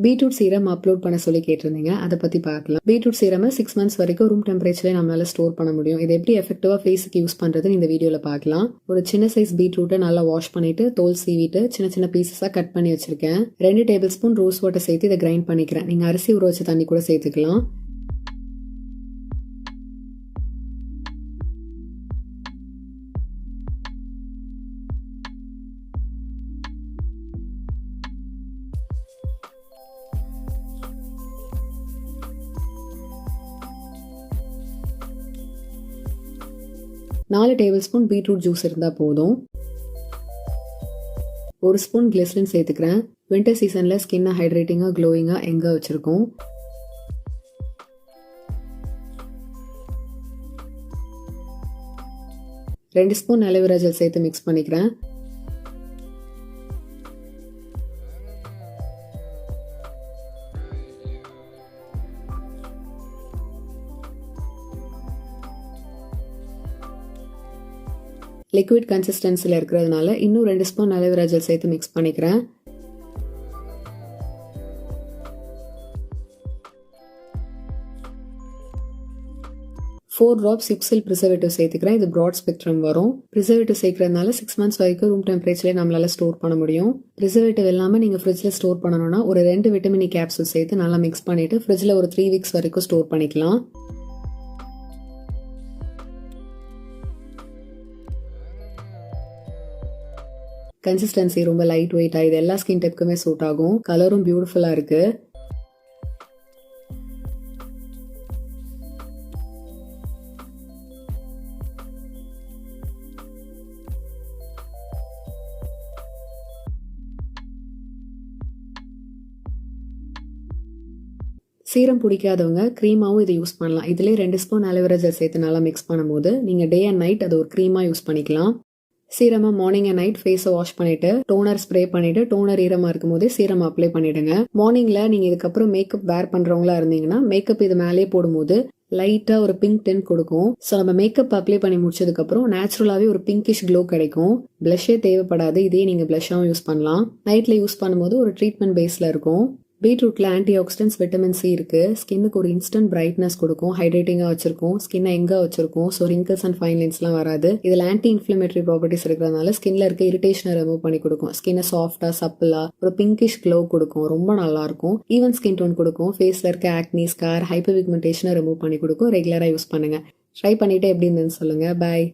Beetroot serum upload பண்ண சொல்லி கேட்டிருந்தீங்க. அதை பத்தி பார்க்கலாம். பீட்ரூட் சீரம் 6 months வரைக்கும் ரூம் டெம்பரேச்சர்ல நம்மளால ஸ்டோர் பண்ண முடியும். இதை எப்படி எஃபெக்டிவா ஃபேஸுக்கு யூஸ் பண்றதுன்னு இந்த வீடியோல பார்க்கலாம். ஒரு சின்ன சைஸ் பீட்ரூட்டை நல்லா வாஷ் பண்ணிட்டு தோல் சீவிட்டு சின்ன சின்ன பீசஸா கட் பண்ணி வச்சிருக்கேன். 2 டேபிள் ஸ்பூன் ரோஸ் வாட்டர் சேர்த்து இதை கிரைண்ட் பண்ணிக்கிறேன். நீங்க அரிசி ஊற வச்ச தண்ணி கூட சேர்த்துக்கலாம். நாலு டேபிள் ஸ்பூன் பீட்ரூட் ஜூஸ் இருந்தால் போதும். 1 ஸ்பூன் கிளிசரின் சேர்த்துக்கிறேன். வின்டர் சீசனில் ஸ்கின்னை ஹைட்ரேட்டிங்காக க்ளோயிங்காக எங்கே வச்சுருக்கோம். ரெண்டு ஸ்பூன் அலோவேரா ஜெல் சேர்த்து மிக்ஸ் பண்ணிக்கிறேன். லிக்விட் கன்சிஸ்டன்சியில் இருக்கிறதுனால இன்னும் 2 ஸ்பூன் அலோவேரா ஜெல் சேர்த்து மிக்ஸ் பண்ணிக்கிறேன். ஃபோர் ட்ராப்ஸ் யுக்சில் ப்ரிசர்வேட்டிவ் சேர்த்துக்கிறேன். இது ப்ராட் ஸ்பெக்ட்ரம் வரும். ப்ரிசர்வேட்டிவ் சேர்க்கறதுனால 6 months வரைக்கும் ரூம் டெம்பரேச்சர்லேயே நம்மளால ஸ்டோர் பண்ண முடியும். ப்ரிசர்வேட்டிவ் இல்லாமல் நீங்கள் ஃப்ரிட்ஜில் ஸ்டோர் பண்ணணும்னா ஒரு 2 விட்டமின் இ கேப்சூல் சேர்த்து நல்லா மிக்ஸ் பண்ணிட்டு ஃப்ரிட்ஜில் ஒரு 3 weeks வரைக்கும் ஸ்டோர் பண்ணிக்கலாம். கன்சிஸ்டன்சி ரொம்ப லைட் வெயிட்டா, இது எல்லா ஸ்கின் டைப்புக்குமே சூட் ஆகும். கலரும் பியூட்டிஃபுல்லா இருக்கு. சீரம் பிடிக்காதவங்க க்ரீமாவும் இதை யூஸ் பண்ணலாம். இதுலேயே 2 ஸ்பூன் அலோவேரா ஜெல் சேர்த்து நல்லா மிக்ஸ் பண்ணும்போது நீங்கள் டே அண்ட் நைட் அது ஒரு க்ரீமாக யூஸ் பண்ணிக்கலாம். சீரமா மார்னிங் அண்ட் நைட் ஃபேஸை வாஷ் பண்ணிட்டு டோனர் ஸ்ப்ரே பண்ணிட்டு டோனர் ஈரமா இருக்கும் போதே சீரம் அப்ளை பண்ணிடுங்க. மார்னிங்ல நீங்க இதுக்கப்புறம் மேக்கப் வேர் பண்றவங்களா இருந்தீங்கன்னா மேக்கப் இது மேலேயே போடும்போது லைட்டா ஒரு பிங்க் டென்ட் கொடுக்கும். ஸோ நம்ம மேக்கப் அப்ளை பண்ணி முடிச்சதுக்கு அப்புறம் நேச்சுரலாவே ஒரு பிங்கிஷ் க்ளோ கிடைக்கும். பிளஷே தேவைப்படாது. இதே நீங்க பிளஷாவும் யூஸ் பண்ணலாம். நைட்ல யூஸ் பண்ணும்போது ஒரு ட்ரீட்மெண்ட் பேஸ்ல இருக்கும். பீட்ரூட்ல ஆன்டி ஆக்சிடென்ட்ஸ் விட்டமின் சி இருக்கு. ஸ்கின்னுக்கு ஒரு இன்ஸ்டன்ட் பிரைட்னஸ் கொடுக்கும். ஹைட்ரேட்டிங்கா வச்சிருக்கும். ஸ்கின்னை எங்க வச்சிருக்கும். ஸோ ரிங்கிள்ஸ் அண்ட் ஃபைன் லைன்ஸ்லாம் வராது. இதுல ஆன்டி இன்ஃபிளமேட்டரி ப்ராப்பர்ட்டிஸ் இருக்கிறதுனால ஸ்கின்ல இருக்க இரிட்டேஷனை ரிமூவ் பண்ணி கொடுக்கும். ஸ்கின்னை சாஃப்டா சப்பிளா ஒரு பிங்கிஷ் க்ளோ கொடுக்கும். ரொம்ப நல்லா இருக்கும். ஈவன் ஸ்கின் டோன் கொடுக்கும். ஃபேஸ்ல இருக்க ஆக்னி, ஸ்கார், ஹைப்பர் பிக்மெண்டேஷனை ரிமூவ் பண்ணி கொடுக்கும். ரெகுலரா யூஸ் பண்ணுங்க. ட்ரை பண்ணிட்டு எப்படி இருந்ததுன்னு சொல்லுங்க. பாய்.